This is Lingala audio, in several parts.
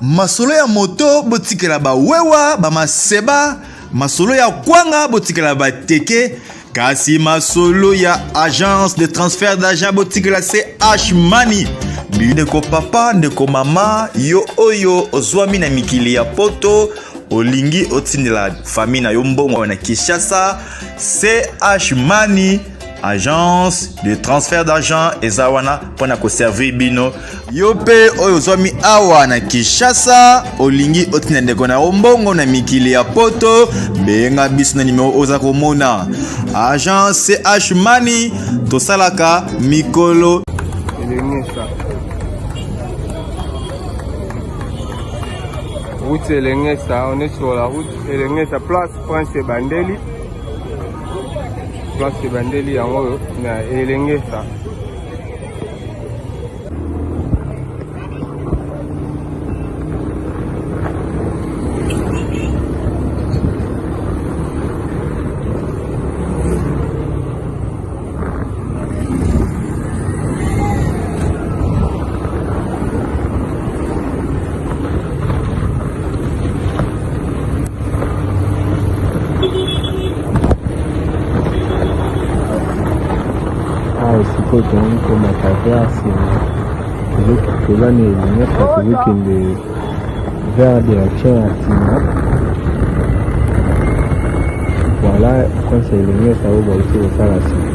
Masolo ya moto botikela ba wewa ba maseba, masolo ya kwanga botikela ba teke, kasi masolo ya agence de transfert d'argent botikela CH Money. Ndeko papa, ndeko mama, yo oyo ozwami na mikili ya poto, olingi otindela famille na yo mbongo na Kinshasa, CH Money, agence de transfert d'argent ezawana pona ko servir bino. Yo pe oyo ozwami awa na Kinshasa, olingi otindela ndeko na mbongo na mikili ya poto, benga biso na numéro oza komona. Agence CH Money, tosalaka mikolo route Elengesa, on est sur la route Elengesa, place Prince Bandeli. Place Bandeli en haut, na Elengesa. Siko tunaiko matavasi tuzani elinesa tuzikende vers de la chaîne atina voilà quand c'est elinesa oyo bauti kosala sika.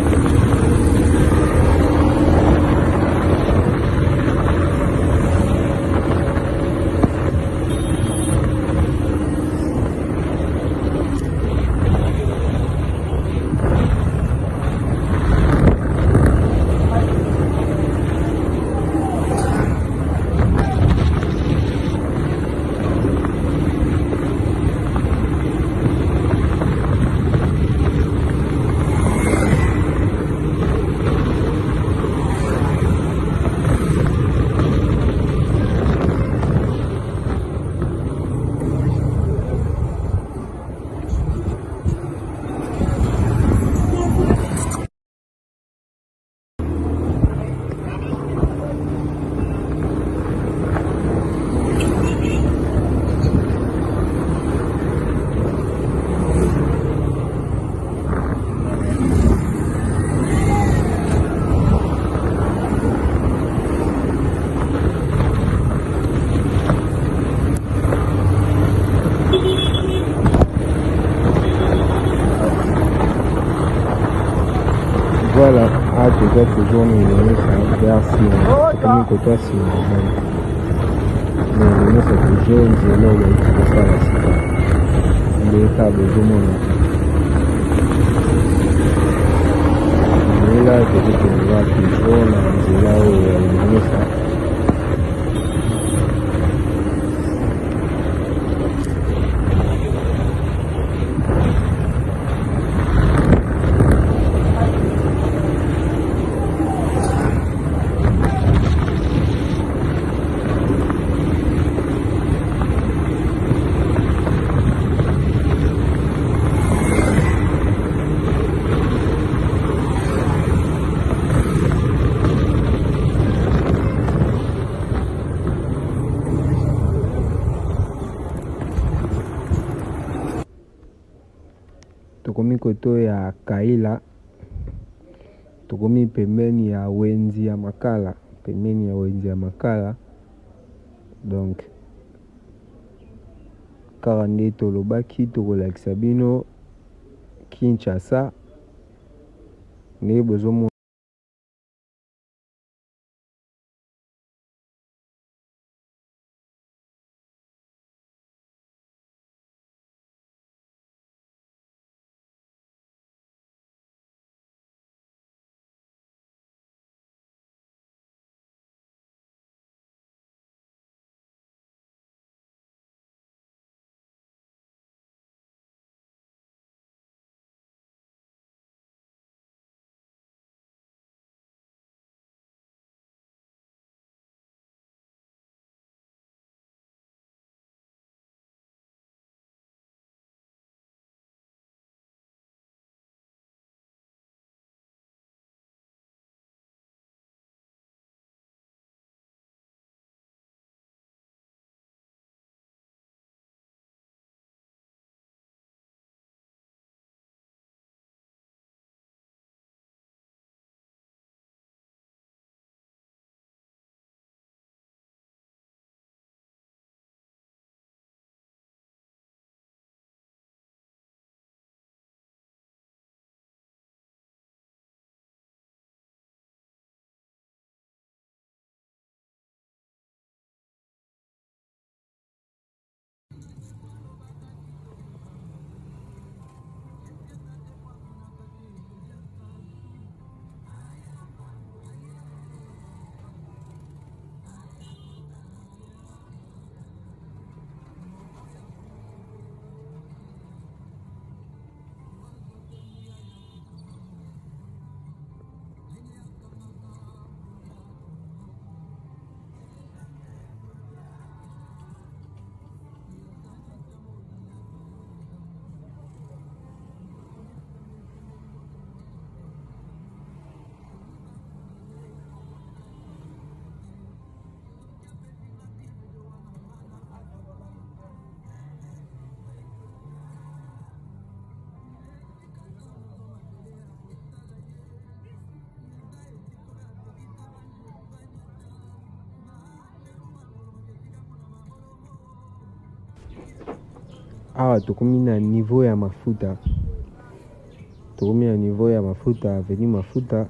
Voilà, déjà toujours Elengesa vers Sima, comme côté Sima. Mais Elengesa toujours nzela oyo kosala sika. Ndeka bezomona. Nzela tokokende toujours na nzela oyo ya Elengesa. Tokomi koto ya Kaila, tokomi pembeni ya wenzi ya Makala, pembeni ya wenzi ya Makala. Donc kaka nde tolobaki tokolakisa bino Kinshasa nde bozomona. awa tokomi na niveau ya mafuta, avenue mafuta.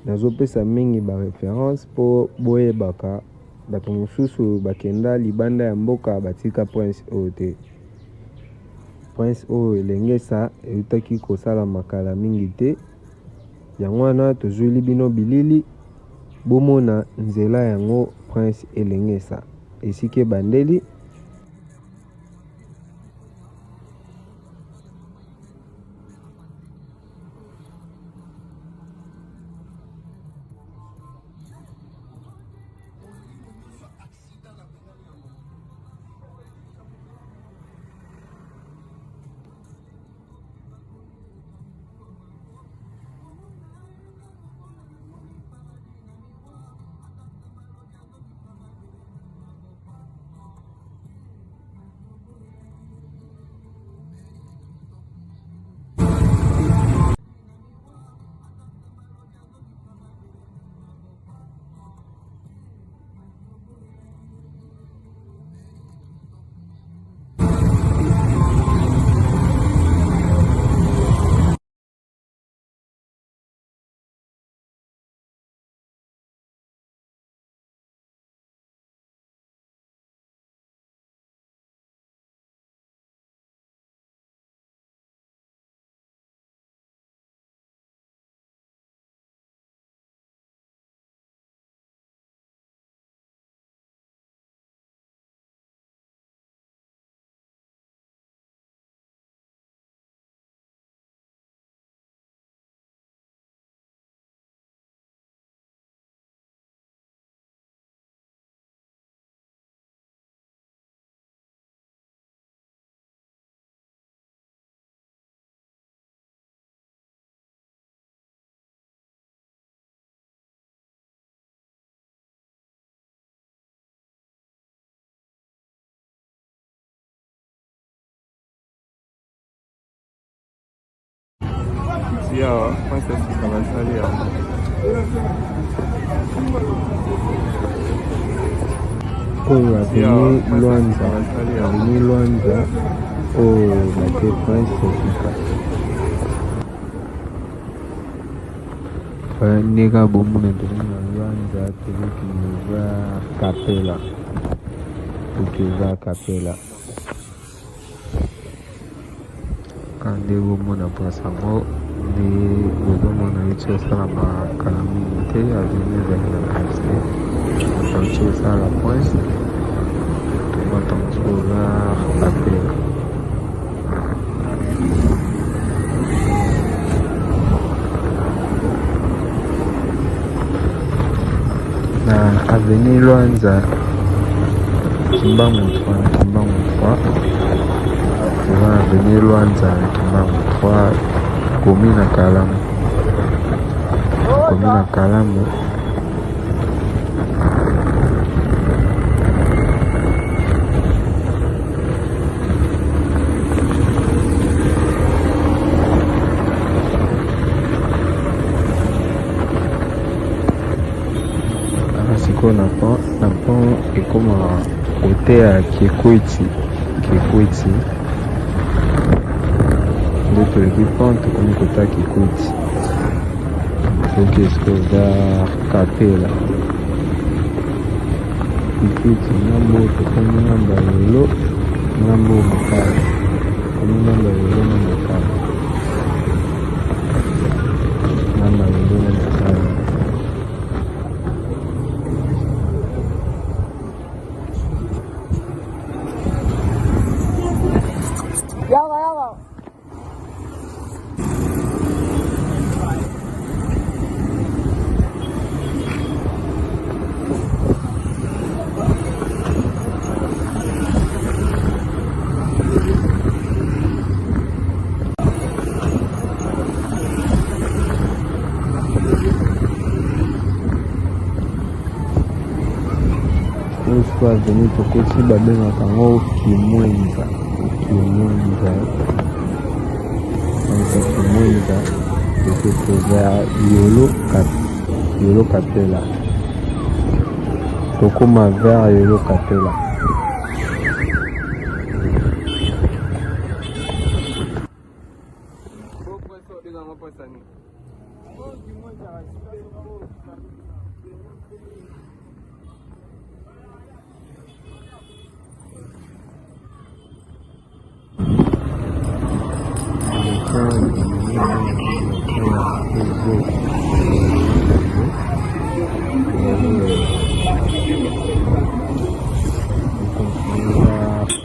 Nazopesa mingi ba référence po boyebaka bato mosusu bakenda libanda ya mboka batika Prince oyo te. Prince oyo elengesa eutaki kosala makala mingi te, yango wana tozwili bino bilili bomona nzela yango Prince elengesa esike bandeli. Awa Prince basali yango oyo aveni Lwanza oyo bate Prince esika ndeka bomona tomona Lwanza tozoki eza Kapela nde bomona place yango nde bozomona yuti osala makala mingi te aveni ezali na place te auti osala Prince tomatango oza Kapela. Na aveni Lwanza Kimbangu 3 eza aveni Lwanza Kimbangu 3 komi na Kalamu. Siko na pont ekoma kote ya Kikwiti nde toleki pont tokomi kota Kikwiti soki esiko eza Kapela Kikwiti ngambo tokomi ngamba lelo ngambo Makala komi ngamba lelo na Makala aveni tokoti babengaka yango Kimwenza tokoza Yolo Kapela tokoma vers Yolo Kapela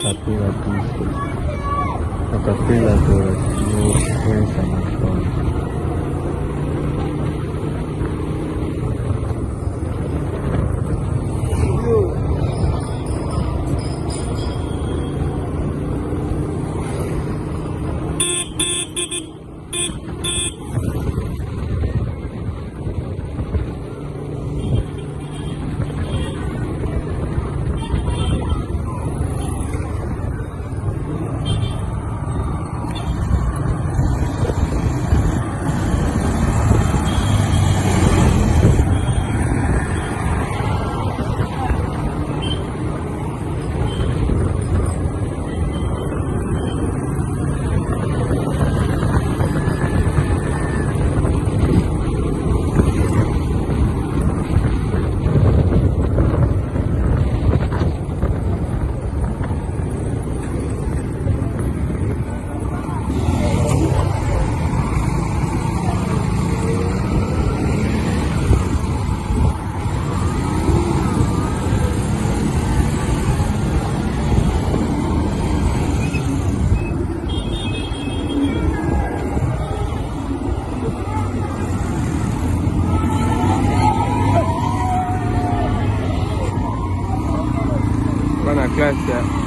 Acapella Cristo. Acapella adorazione senza mancare. Bana classe ya.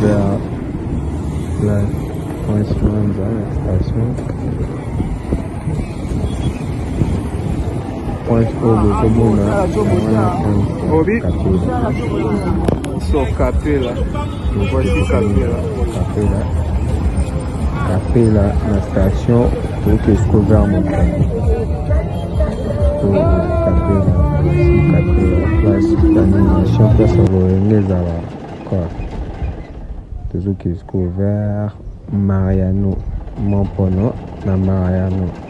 vers la correspondance à la station. Point au Tobona, Obi so Capella. Voici Capella. Capella, la station pour que je couvre mon plan. Capella, place d'animation, place à voler quoi. Toujours que je couvre Mariano, mon pono, na Mariano.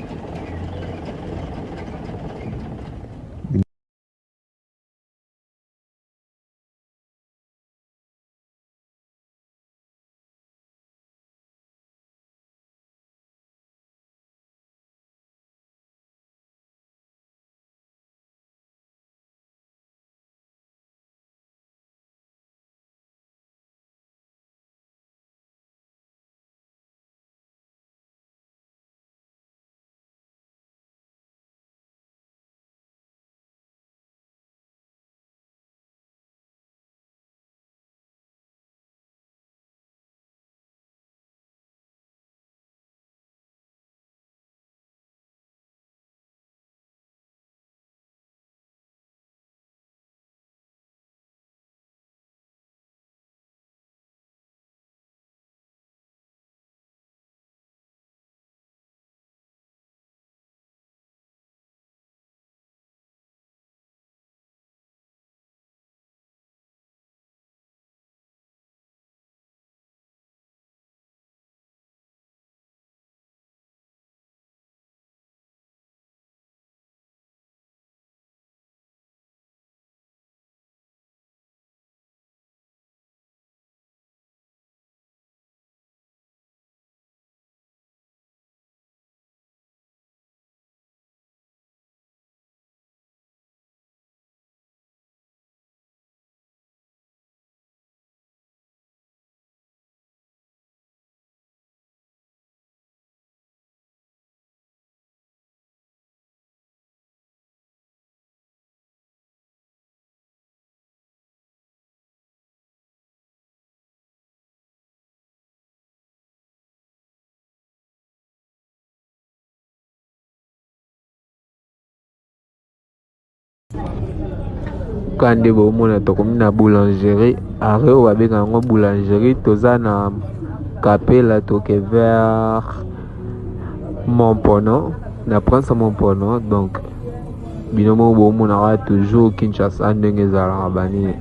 kande bomona tokomi na boulangerie areo babenga yango boulangerie toza na Kapela toke vers Montpono na Prince Montpono donc binomo bomona wa toujours Kinshasa ndenge ezalaka bani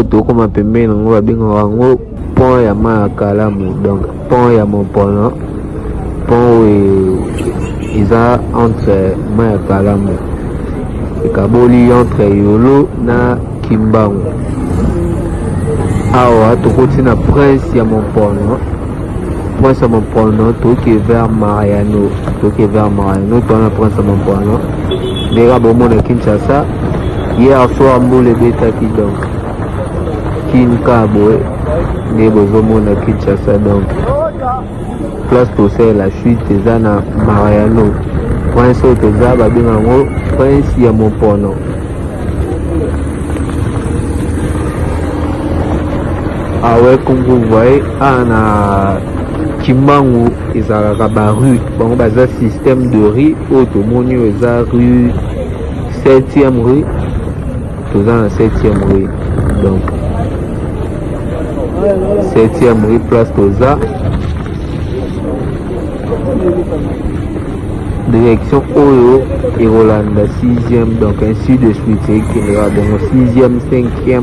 tokoma pembeni nango babengaka yango pont ya mai ya Kalamu donc pont ya Montpono pont oyo eza entre mai ya Kalamu ekaboli entre Yolo na Kimbangu. Awa tokoti na Prince ya Montpono toke vers Mariano tona Prince ya Montpono ndeka bomona Kinshasa hier soir mbula ebetaki donc Kinkabwe nde bozomona Kinshasa donc place tosala la chute eza na Mariano Prince oyo toza babenga yango Prince ya Montpono. Awe comme vous voyez na Kimbangu ezalaka barue bango baza système de rue oyo tomoni oyo eza rue 7e rue toza na 7e rue donc 7e rue place toza direction oyo ekolanda 6e donc ainsi de suite ekendeka bongo 6e 5e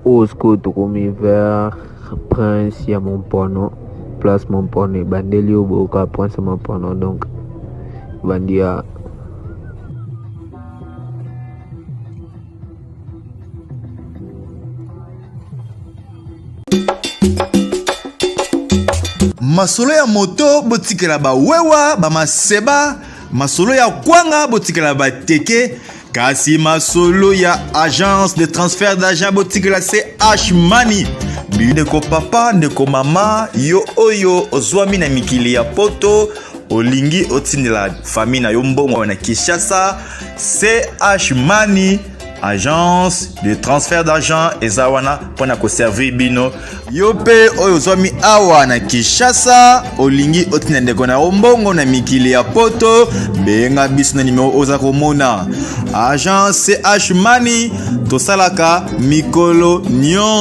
Osco tokomi vers Prince ya Montpono place Montpono bandeli oboka Prince ya Montpono donc bandia masolo ya moto botikela bawewa bamaseba masolo ya kwanga botikela bateke kasi masolo ya agence de transfert d'argent botikela CH Money ndeko papa ndeko mama yo oyo ozwami na mikili ya poto olingi otindela famille na yo mbongo na Kinshasa CH Money agence de transfert d'argent ezawana pona ko servir bino yo pe oyo ozwami awa na Kinshasa olingi otina ndeko na mbongo na mikili ya poto benga biso na numéro oza komona agence CH Money tosalaka mikolo nyon